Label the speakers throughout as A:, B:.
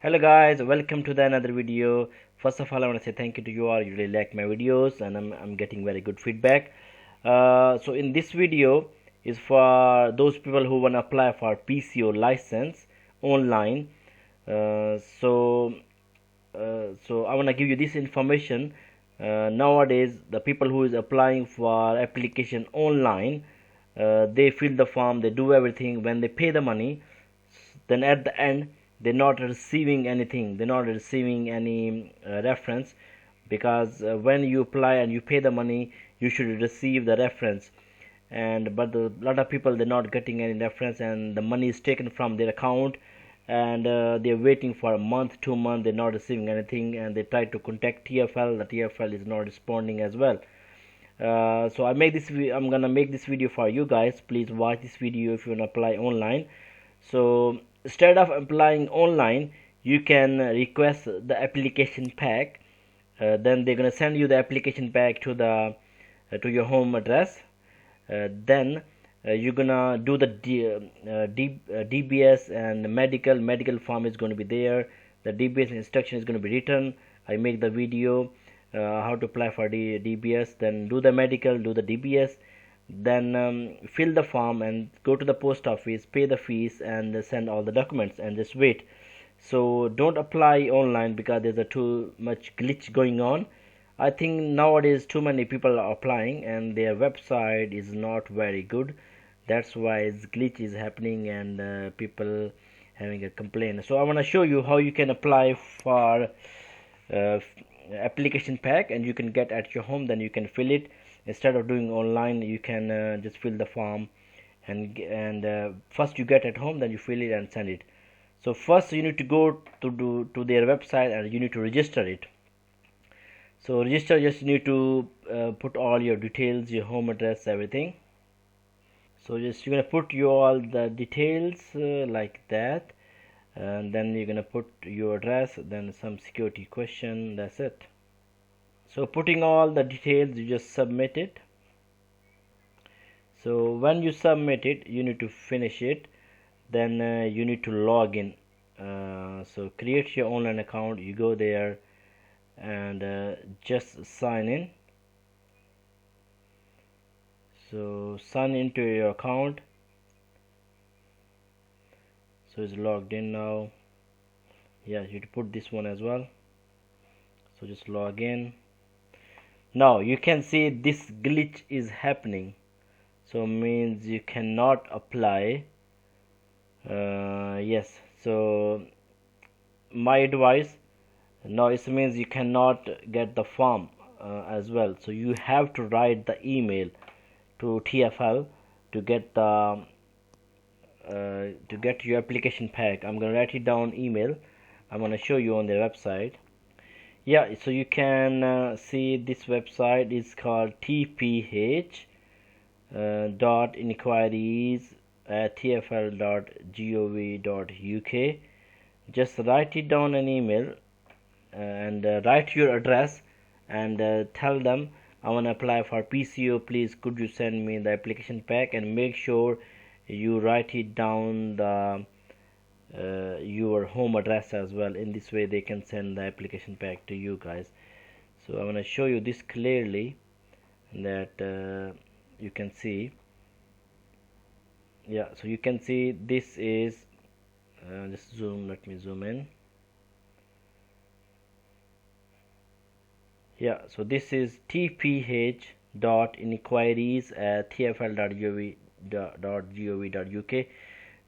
A: Hello guys, welcome to the another video. First of all, I want to say thank you to you all. You really like my videos and I'm getting very good feedback. So in this video is for those people who want to apply for PCO license online. So I want to give you this information. Nowadays the people who is applying for application online, they fill the form, they do everything. When they pay the money, then at the end they're not receiving anything, they're not receiving any reference, because when you apply and you pay the money, you should receive the reference. But a lot of people, they're not getting any reference and the money is taken from their account, and they're waiting for a month, 2 months, they're not receiving anything, and they try to contact TFL. The TFL is not responding as well. So I'm gonna make this video for you guys. Please watch this video if you want to apply online. So instead of applying online, you can request the application pack. Then they're gonna send you the application pack to the to your home address. Then you're gonna do the DBS and medical form is going to be there. The DBS instruction is going to be written. I make the video how to apply for the DBS. Then do the medical, do the DBS, then fill the form and go to the post office, pay the fees and send all the documents and just wait. So don't apply online because there's a too much glitch going on. I think nowadays too many people are applying and their website is not very good. That's why this glitch is happening and people having a complaint. So I want to show you how you can apply for uh, application pack, and you can get at your home. Then you can fill it. Instead of doing online, you can just fill the form, and first you get at home, then you fill it and send it. So first you need to go to their website and you need to register it. So register, just need to put all your details, your home address, everything. So just you're gonna put all the details like that, and then you're gonna put your address, then some security question. That's it. So putting all the details, you just submit it. So when you submit it, you need to finish it. Then you need to log in. So create your online account. You go there and just sign in. So sign into your account. So it's logged in now. Yeah, you to put this one as well. So just log in. Now you can see this glitch is happening, so means you cannot apply. Yes, so my advice, now it means you cannot get the form as well. So you have to write the email to TFL to get the to get your application pack. I'm gonna write it down email. I'm gonna show you on their website. Yeah, so you can see this website is called tph dot inquiries at tfl.gov.uk. Just write it down an email and write your address and tell them, I want to apply for PCO, please could you send me the application pack, and make sure you write it down the your home address as well. In this way they can send the application pack to you guys. So I'm going to show you this clearly, that you can see. Yeah, so you can see this is just zoom, let me zoom in. Yeah, so this is tph dot inquiries at tfl.gov.uk.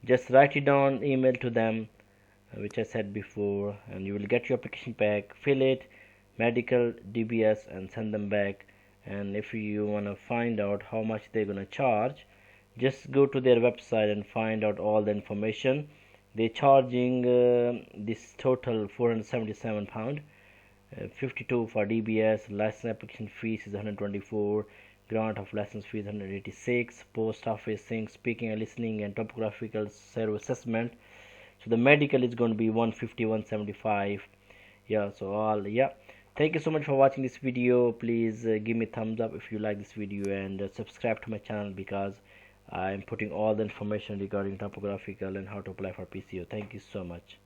A: Just write it down, email to them, which I said before, and you will get your application pack, fill it, medical, DBS, and send them back. And if you want to find out how much they're going to charge, just go to their website and find out all the information. They're charging this total £477, 52 for DBS, license application fees is 124, grant of license fees 186, post office things, speaking and listening and topographical survey assessment. So the medical is going to be 150, 175. Yeah, so all, yeah, thank you so much for watching this video. Please give me thumbs up if you like this video, and subscribe to my channel, because I'm putting all the information regarding topographical and how to apply for PCO. Thank you so much.